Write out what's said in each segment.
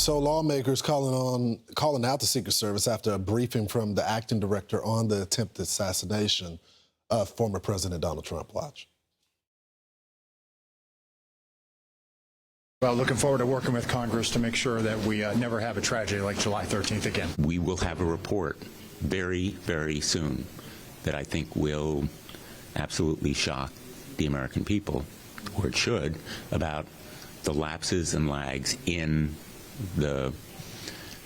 So lawmakers calling out the Secret Service after a briefing from the acting director on the attempted assassination of former President Donald Trump. Watch. Well, looking forward to working with Congress to make sure that we never have a tragedy like July 13th again. We will have a report very, very soon that I think will absolutely shock the American people, or it should, about the lapses and lags in the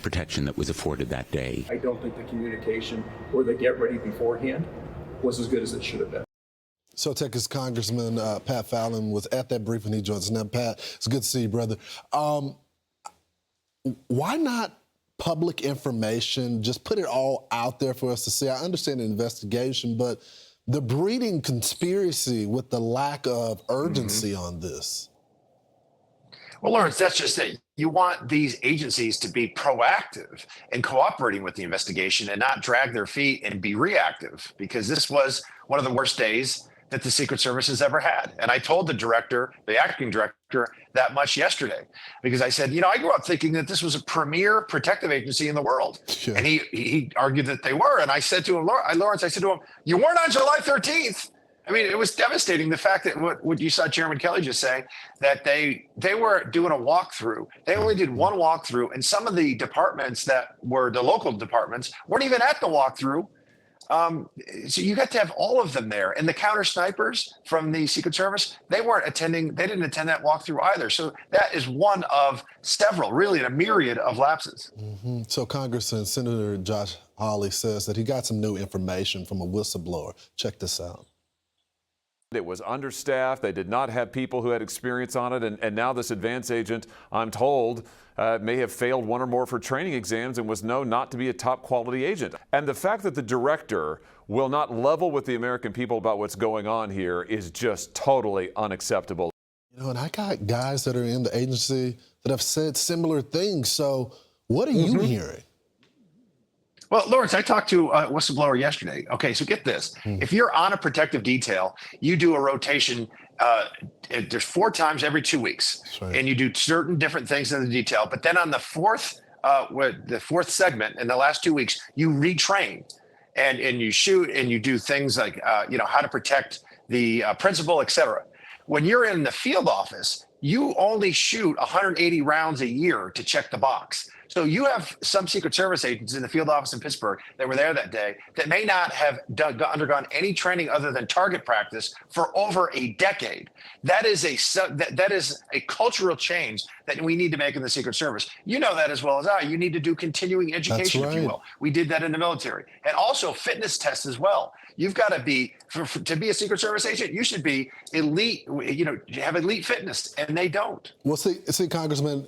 protection that was afforded that day. I don't think the communication or the get ready beforehand was as good as it should have been. So Texas Congressman Pat Fallon was at that briefing. He joins us now. Pat, it's good to see you, brother. Why not public information? Just put it all out there for us to see. I understand the investigation, but the breeding conspiracy with the lack of urgency on this. Well, Lawrence, that's just it. You want these agencies to be proactive in cooperating with the investigation and not drag their feet and be reactive, because this was one of the worst days that the Secret Service has ever had. And I told the acting director, that much yesterday, because I said, I grew up thinking that this was a premier protective agency in the world. Sure. And he argued that they were. And I said to him, Lawrence, I said to him, you weren't on July 13th. I mean, it was devastating. The fact that what you saw Chairman Kelly just say, that they were doing a walkthrough. They only did one walkthrough. And some of the departments that were the local departments weren't even at the walkthrough. So you got to have all of them there. And the counter snipers from the Secret Service, they didn't attend that walkthrough either. So that is one of several, really, in a myriad of lapses. Mm-hmm. So Congressman Senator Josh Hawley says that he got some new information from a whistleblower. Check this out. It was understaffed. They did not have people who had experience on it. And now this advance agent, I'm told, may have failed one or more for training exams and was known not to be a top quality agent. And the fact that the director will not level with the American people about what's going on here is just totally unacceptable. And I got guys that are in the agency that have said similar things. So what are you hearing? Well, Lawrence, I talked to a whistleblower yesterday. Okay, so get this. If you're on a protective detail, you do a rotation. There's 4 times every 2 weeks. Right. And you do certain different things in the detail. But then on the fourth segment, in the last 2 weeks, you retrain. And you shoot and you do things like, how to protect the principal, et cetera. When you're in the field office, you only shoot 180 rounds a year to check the box. So you have some Secret Service agents in the field office in Pittsburgh that were there that day that may not have undergone any training other than target practice for over a decade. That is a cultural change that we need to make in the Secret Service. You know that as well as I. You need to do continuing education, if you will. We did that in the military. And also fitness tests as well. You've got to be, to be a Secret Service agent, you should be elite, have elite fitness, and they don't. Well, see, Congressman,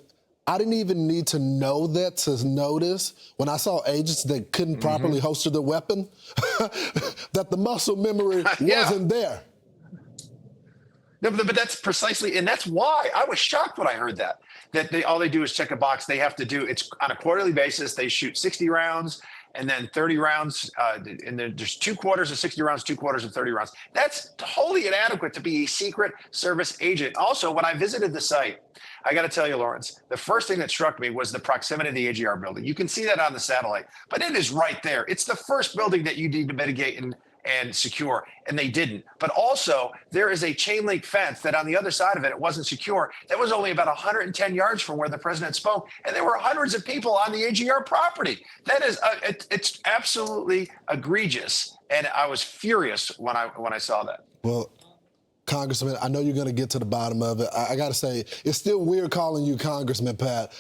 I didn't even need to know that to notice when I saw agents that couldn't properly holster their weapon, that the muscle memory wasn't there. No, but that's precisely, and that's why I was shocked when I heard that all they do is check a box. They have to do, it's on a quarterly basis. They shoot 60 rounds and then 30 rounds. And then there's 2 quarters of 60 rounds, 2 quarters of 30 rounds. That's wholly inadequate to be a Secret Service agent. Also, when I visited the site, I got to tell you, Lawrence, the first thing that struck me was the proximity of the AGR building. You can see that on the satellite, but it is right there. It's the first building that you need to mitigate and secure, and they didn't. But also, there is a chain link fence that on the other side of it wasn't secure. That was only about 110 yards from where the president spoke, and there were hundreds of people on the AGR property. That is, it's absolutely egregious, and I was furious when I saw that. Well, Congressman, I know you're going to get to the bottom of it. I got to say, it's still weird calling you Congressman, Pat.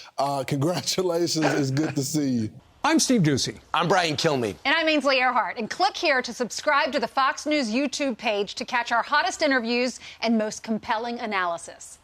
Congratulations. It's good to see you. I'm Steve Doocy. I'm Brian Kilmeade. And I'm Ainsley Earhart. And click here to subscribe to the Fox News YouTube page to catch our hottest interviews and most compelling analysis.